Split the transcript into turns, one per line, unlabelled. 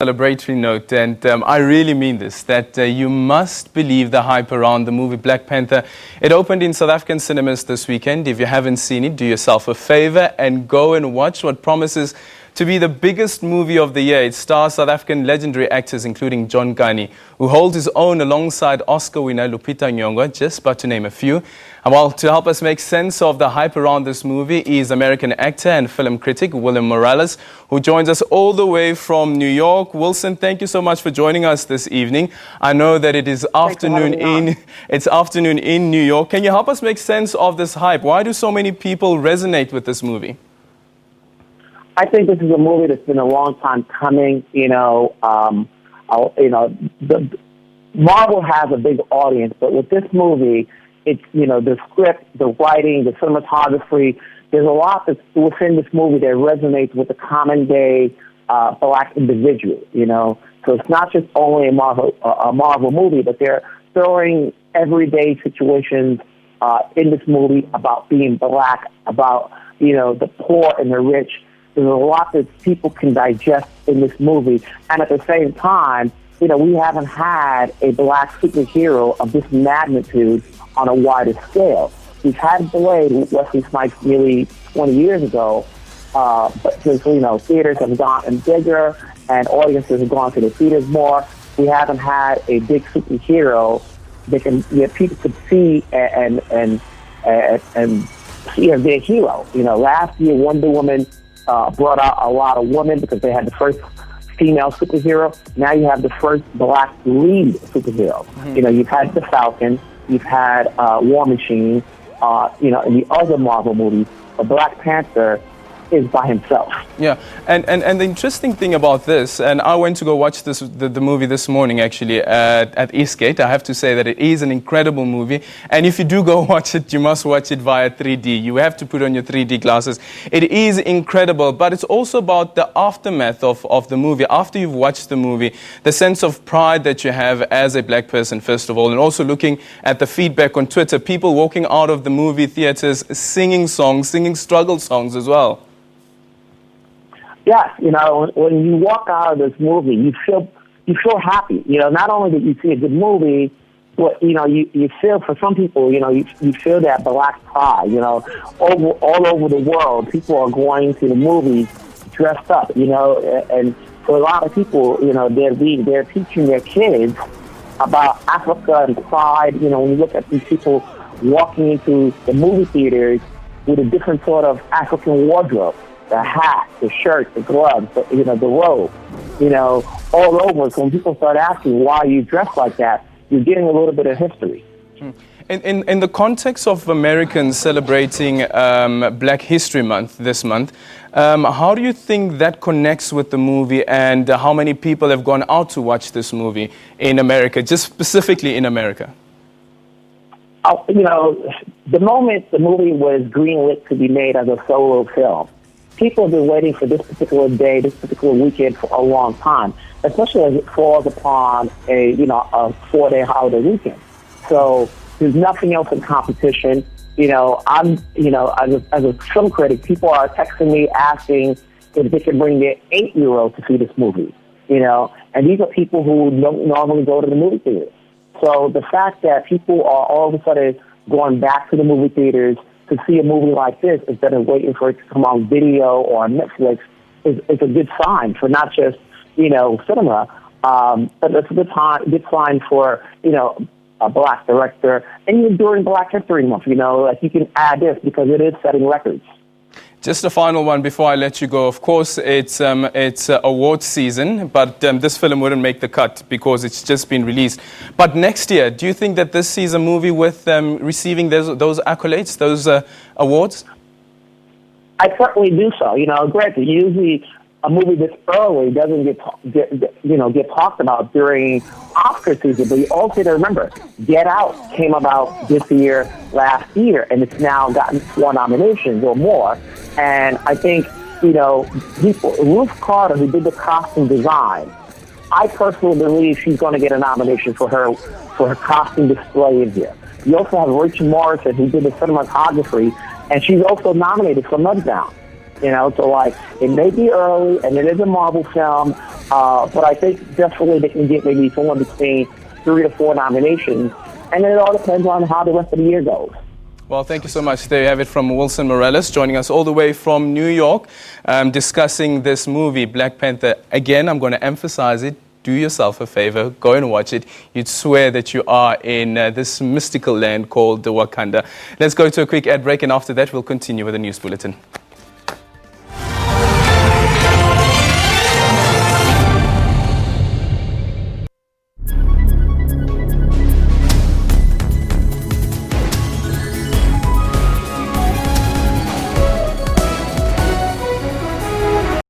Celebratory note, and I really mean this, that you must believe the hype around the movie Black Panther. It opened in South African cinemas this weekend. If you haven't seen it, do yourself a favor and go and watch what promises to be the biggest movie of the year. It stars South African legendary actors including John Kani, who holds his own alongside Oscar winner Lupita Nyongo, just but to name a few. And well, to help us make sense of the hype around this movie is American actor and film critic Morels, who joins us all the way from New York. Wilson, thank you so much for joining us this evening. I know that it is afternoon in New York. Can you help us make sense of this hype? Why do so many people resonate with this movie?
I think this is a movie that's been a long time coming. Marvel has a big audience, but with this movie, it's, the script, the writing, the cinematography, there's a lot that's within this movie that resonates with the common day black individual, So it's not just only a Marvel movie, but they're throwing everyday situations in this movie about being black, about, the poor and the rich. There's a lot that people can digest in this movie. And at the same time, we haven't had a black superhero of this magnitude on a wider scale. We've had Blade with Wesley Snipes nearly 20 years ago, but since, theaters have gotten bigger and audiences have gone to the theaters more, we haven't had a big superhero that people could see and see as their hero. Last year, Wonder Woman brought out a lot of women because they had the first female superhero. Now you have the first black lead superhero. Mm-hmm. You've had the Falcon, you've had War Machine, in the other Marvel movies, but Black Panther is by himself.
Yeah, and the interesting thing about this, and I went to go watch the movie this morning actually at Eastgate. I have to say that it is an incredible movie, and if you do go watch it, you must watch it via 3D. You have to put on your 3D glasses. It is incredible, but it's also about the aftermath of the movie. After you've watched the movie, the sense of pride that you have as a black person, first of all, and also looking at the feedback on Twitter, people walking out of the movie theaters singing songs, singing struggle songs as well.
Yes, when you walk out of this movie, you feel happy. Not only that you see a good movie, but you feel, for some people, you feel that black pride. All over the world, people are going to the movies dressed up. And for a lot of people, they're teaching their kids about Africa and pride. When you look at these people walking into the movie theaters with a different sort of African wardrobe. The hat, the shirt, the gloves, the robe, all over. So when people start asking why are you dressed like that, you're getting a little bit of history.
In the context of Americans celebrating Black History Month this month, how do you think that connects with the movie, and how many people have gone out to watch this movie in America, just specifically in America?
The moment the movie was greenlit to be made as a solo film, people have been waiting for this particular day, this particular weekend for a long time, especially as it falls upon a 4-day holiday weekend. So there's nothing else in competition. As a film critic, people are texting me asking if they can bring their 8-year-old to see this movie, and these are people who don't normally go to the movie theater. So the fact that people are all of a sudden going back to the movie theaters to see a movie like this instead of waiting for it to come on video or on Netflix is a good sign for not just, cinema, but it's a good sign for, a black director. And even during Black History Month, you can add this because it is setting records.
Just a final one before I let you go. Of course, it's award season, but this film wouldn't make the cut because it's just been released. But next year, do you think that this is a movie with receiving those accolades, those awards?
I certainly do so. Granted, usually a movie this early doesn't get talked about during Oscar season, but you also have to remember, Get Out came about this year, last year, and it's now gotten 4 nominations or more. And I think, Ruth Carter, who did the costume design, I personally believe she's going to get a nomination for her costume display in here. You also have Rachel Morrison, who did the cinematography, and she's also nominated for Mudbound. So it may be early, and it is a Marvel film, But I think definitely they can get maybe somewhere between 3 to 4 nominations, and then it all depends on how the rest of the year goes.
Well, thank you so much. There you have it from Wilson Morels, joining us all the way from New York, discussing this movie, Black Panther. Again, I'm going to emphasize it. Do yourself a favor, go and watch it. You'd swear that you are in this mystical land called Wakanda. Let's go to a quick ad break, and after that, we'll continue with the news bulletin.